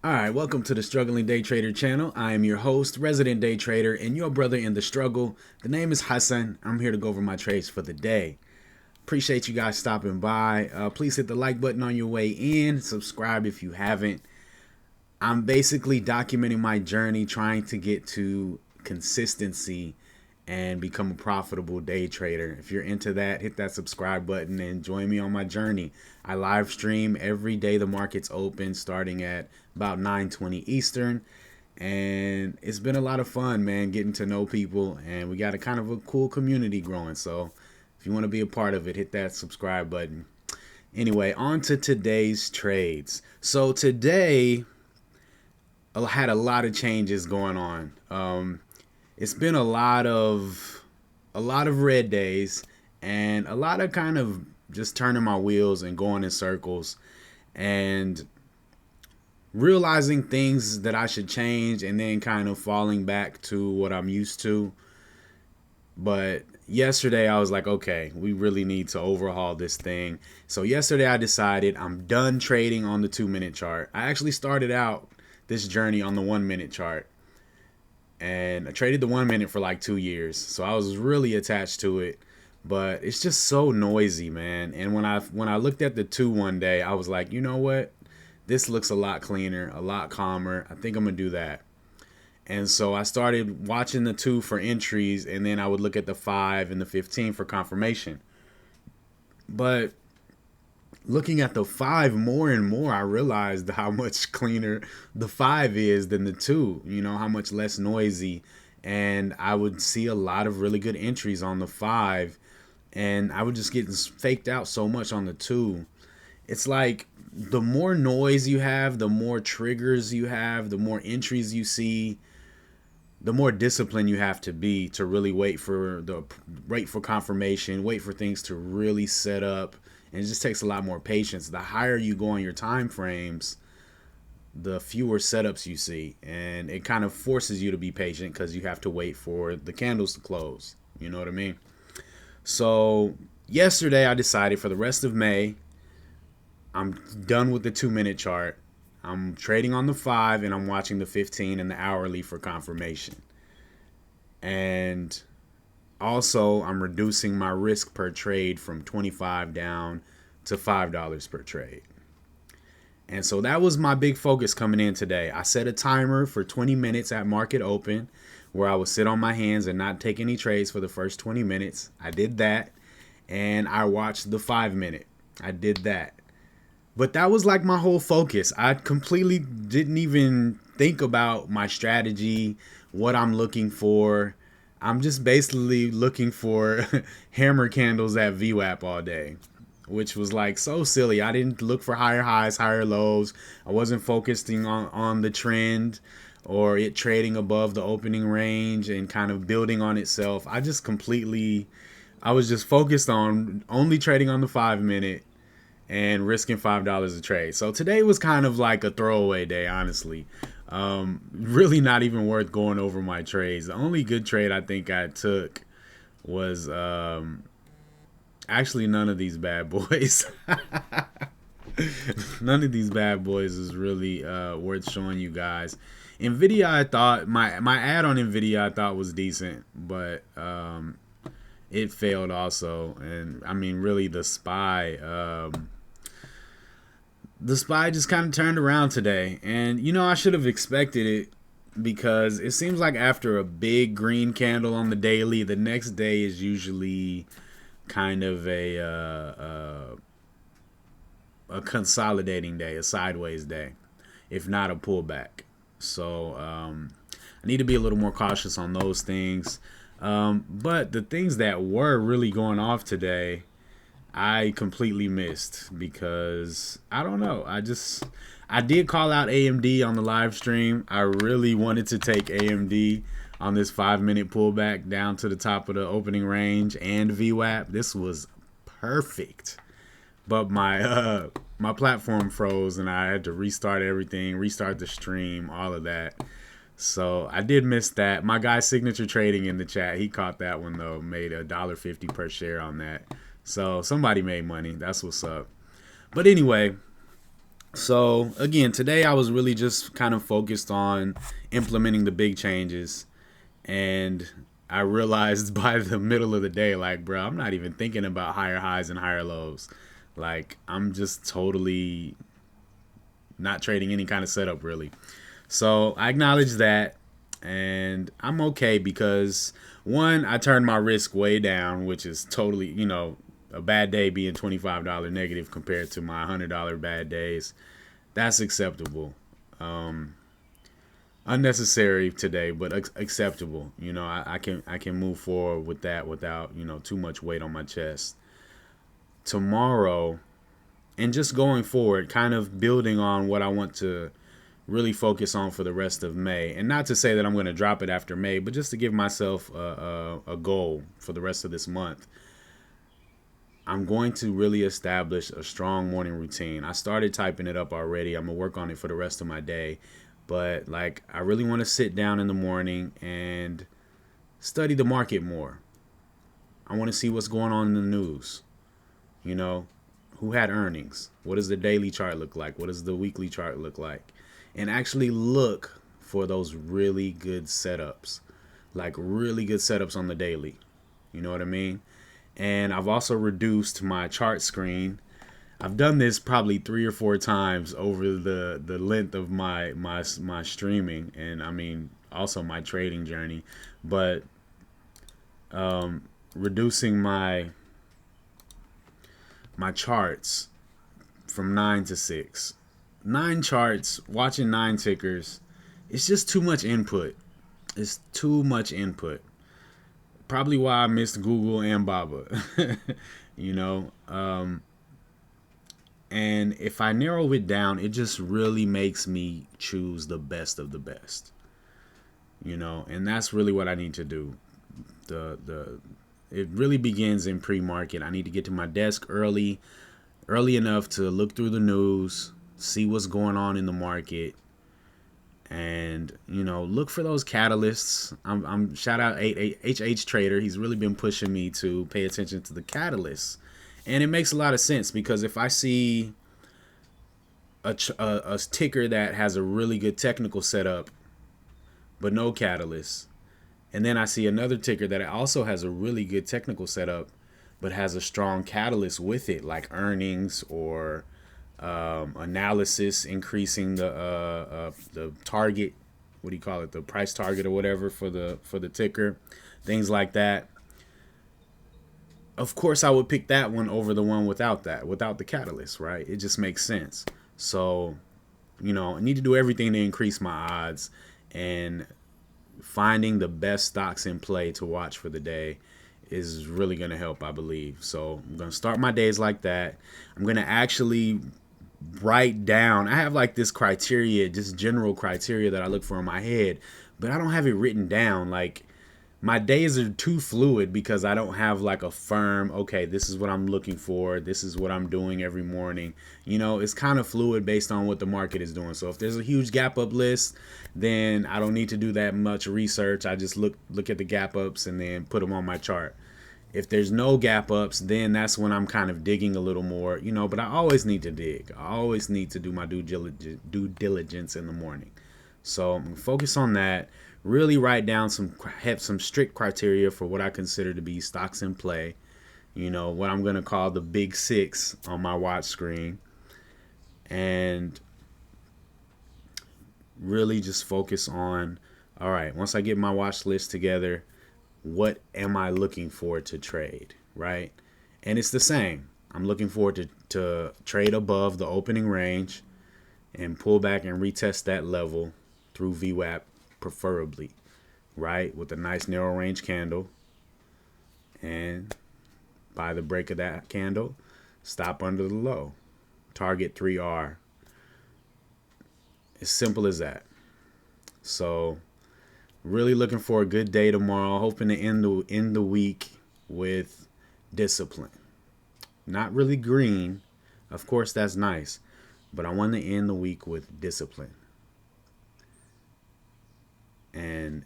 All right, welcome to the Struggling Day Trader channel. I am your host, resident day trader, and your brother in the struggle. The name is Hassan. I'm here to go over my trades for the day. Appreciate you guys stopping by. Please hit the like button on your way in. Subscribe if you haven't. I'm basically documenting my journey trying to get to consistency and become a profitable day trader. If you're into that, hit that subscribe button and join me on my journey. I live stream every day the market's open starting at about 9:20 Eastern. And it's been a lot of fun, man, getting to know people, and we got a kind of a cool community growing. So if you want to be a part of it, hit that subscribe button. Anyway, on to today's trades. So today I had a lot of changes going on. It's been a lot of red days and a lot of kind of just turning my wheels and going in circles and realizing things that I should change and then kind of falling back to what I'm used to. But yesterday I was like, okay, we really need to overhaul this thing. So yesterday I decided I'm done trading on the 2-minute chart. I actually started out this journey on the 1-minute chart. And I traded the 1 minute for like 2 years. So I was really attached to it. But it's just so noisy, man. And when I looked at the 2 one day, I was like, you know what? This looks a lot cleaner, a lot calmer. I think I'm going to do that. And so I started watching the 2 for entries, and then I would look at the 5 and the 15 for confirmation. But looking at the 5 more and more, I realized how much cleaner the 5 is than the 2, you know, how much less noisy. And I would see a lot of really good entries on the 5, and I would just get faked out so much on the 2. It's like the more noise you have, the more triggers you have, the more entries you see, the more disciplined you have to be to really wait for confirmation, wait for things to really set up. And it just takes a lot more patience. The higher you go on your time frames, the fewer setups you see. And it kind of forces you to be patient because you have to wait for the candles to close. You know what I mean? So yesterday I decided for the rest of May, I'm done with the 2-minute chart. I'm trading on the 5 and I'm watching the 15 and the hourly for confirmation. And also, I'm reducing my risk per trade from $25 down to $5 per trade. And so that was my big focus coming in today. I set a timer for 20 minutes at market open where I would sit on my hands and not take any trades for the first 20 minutes. I did that. And I watched the 5-minute. I did that. But that was like my whole focus. I completely didn't even think about my strategy, what I'm looking for. I'm just basically looking for hammer candles at VWAP all day, which was like so silly. I didn't look for higher highs, higher lows. I wasn't focusing on the trend or it trading above the opening range and kind of building on itself. I was just focused on only trading on the 5-minute and risking $5 a trade. So today was kind of like a throwaway day, honestly. Really not even worth going over my trades. The only good trade I think I took was actually none of these bad boys. None of these bad boys is really worth showing you guys. Nvidia, I thought my ad on Nvidia I thought was decent, but it failed also. And I mean, really, the SPY just kind of turned around today. And, you know, I should have expected it because it seems like after a big green candle on the daily, the next day is usually kind of a consolidating day, a sideways day, if not a pullback. So I need to be a little more cautious on those things. But the things that were really going off today, I completely missed because I don't know. I did call out AMD on the live stream. I really wanted to take AMD on this 5-minute pullback down to the top of the opening range and VWAP. This was perfect. But my platform froze and I had to restart everything, restart the stream, all of that. So I did miss that. My guy Signature Trading in the chat, he caught that one though, made $1.50 per share on that. So somebody made money. That's what's up. But anyway, So again, today I was really just kind of focused on implementing the big changes, and I realized by the middle of the day, like, bro, I'm not even thinking about higher highs and higher lows. Like, I'm just totally not trading any kind of setup really. So I acknowledge that, and I'm okay because one, I turned my risk way down, which is totally, a bad day being $25 negative compared to my $100 bad days. That's acceptable. Um, Unnecessary today, but acceptable. I can move forward with that without too much weight on my chest. Tomorrow, and just going forward, kind of building on what I want to really focus on for the rest of May. And not to say that I'm going to drop it after May, but just to give myself a goal for the rest of this month. I'm going to really establish a strong morning routine. I started typing it up already. I'm going to work on it for the rest of my day. But like, I really want to sit down in the morning and study the market more. I want to see what's going on in the news. You know, who had earnings? What does the daily chart look like? What does the weekly chart look like? And actually look for those really good setups, like really good setups on the daily. You know what I mean? And I've also reduced my chart screen. I've done this probably 3 or 4 times over the length of my streaming, and I mean also my trading journey, but reducing my charts from 9 to 6. 9 charts, watching 9 tickers, it's just too much input. It's too much input. Probably why I missed Google and Baba. you know, and if I narrow it down, it just really makes me choose the best of the best. And that's really what I need to do. The It really begins in pre-market. I need to get to my desk early enough to look through the news, see what's going on in the market, and look for those catalysts. I'm shout out HH Trader. He's really been pushing me to pay attention to the catalysts, and it makes a lot of sense because if I see a ticker that has a really good technical setup but no catalyst, and then I see another ticker that also has a really good technical setup but has a strong catalyst with it, like earnings or analysis increasing the target, what do you call it, the price target or whatever for the ticker, things like that. Of course, I would pick that one over the one without the catalyst, right? It just makes sense. So, I need to do everything to increase my odds, and finding the best stocks in play to watch for the day is really going to help, I believe. So I'm going to start my days like that. I'm going to actually write down. I have like this criteria, just general criteria that I look for in my head, but I don't have it written down. Like, my days are too fluid because I don't have like a firm, okay, this is what I'm looking for, this is what I'm doing every morning. It's kind of fluid based on what the market is doing. So if there's a huge gap up list, then I don't need to do that much research. I just look at the gap ups and then put them on my chart. If there's no gap ups, then that's when I'm kind of digging a little more, but I always need to dig. I always need to do my due diligence in the morning. So I'm going to focus on that. Really write down some strict criteria for what I consider to be stocks in play. What I'm going to call the big six on my watch screen. And really just focus on, all right, once I get my watch list together, what am I looking for to trade, right? And it's the same. I'm looking forward to trade above the opening range and pull back and retest that level through VWAP, preferably, right? With a nice narrow range candle. And by the break of that candle, stop under the low. Target 3R. As simple as that. So really looking for a good day tomorrow. Hoping to end the week with discipline. Not really green. Of course, that's nice. But I want to end the week with discipline. And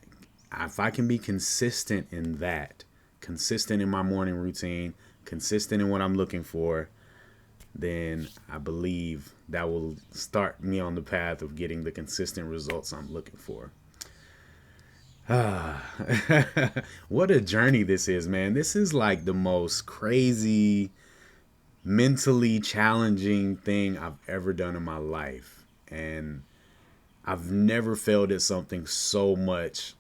if I can be consistent in that, consistent in my morning routine, consistent in what I'm looking for, then I believe that will start me on the path of getting the consistent results I'm looking for. Ah, what a journey this is, man. This is like the most crazy, mentally challenging thing I've ever done in my life. And I've never failed at something so much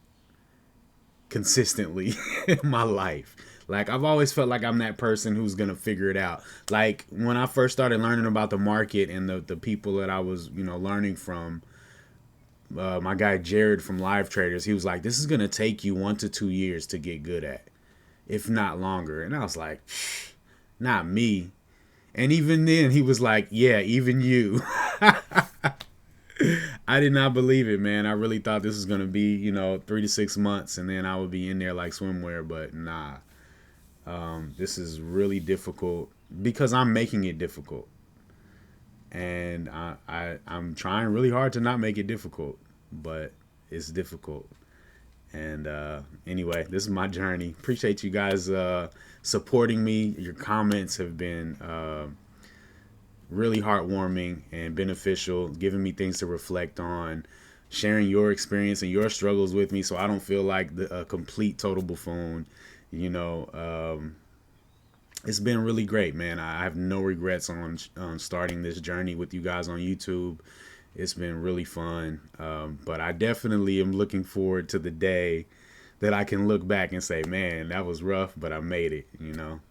consistently in my life. Like, I've always felt like I'm that person who's gonna figure it out. Like, when I first started learning about the market and the people that I was, learning from, my guy Jared from Live Traders, he was like, "This is gonna take you 1 to 2 years to get good at, if not longer." And I was like, "Not me." And even then, he was like, "Yeah, even you." I did not believe it, man. I really thought this was gonna be, 3 to 6 months, and then I would be in there like swimwear. But nah, this is really difficult because I'm making it difficult, and I'm trying really hard to not make it difficult, but it's difficult. And anyway, this is my journey. Appreciate you guys supporting me. Your comments have been really heartwarming and beneficial, giving me things to reflect on, sharing your experience and your struggles with me, so I don't feel like a complete total buffoon. You know, it's been really great, man. I have no regrets on starting this journey with you guys on YouTube. It's been really fun, but I definitely am looking forward to the day that I can look back and say, man, that was rough, but I made it.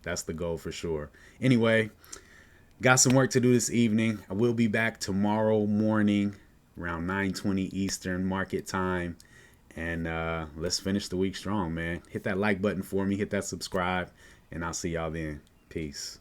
That's the goal for sure. Anyway, got some work to do this evening. I will be back tomorrow morning around 9:20 Eastern market time. And let's finish the week strong, man. Hit that like button for me. Hit that subscribe. And I'll see y'all then. Peace.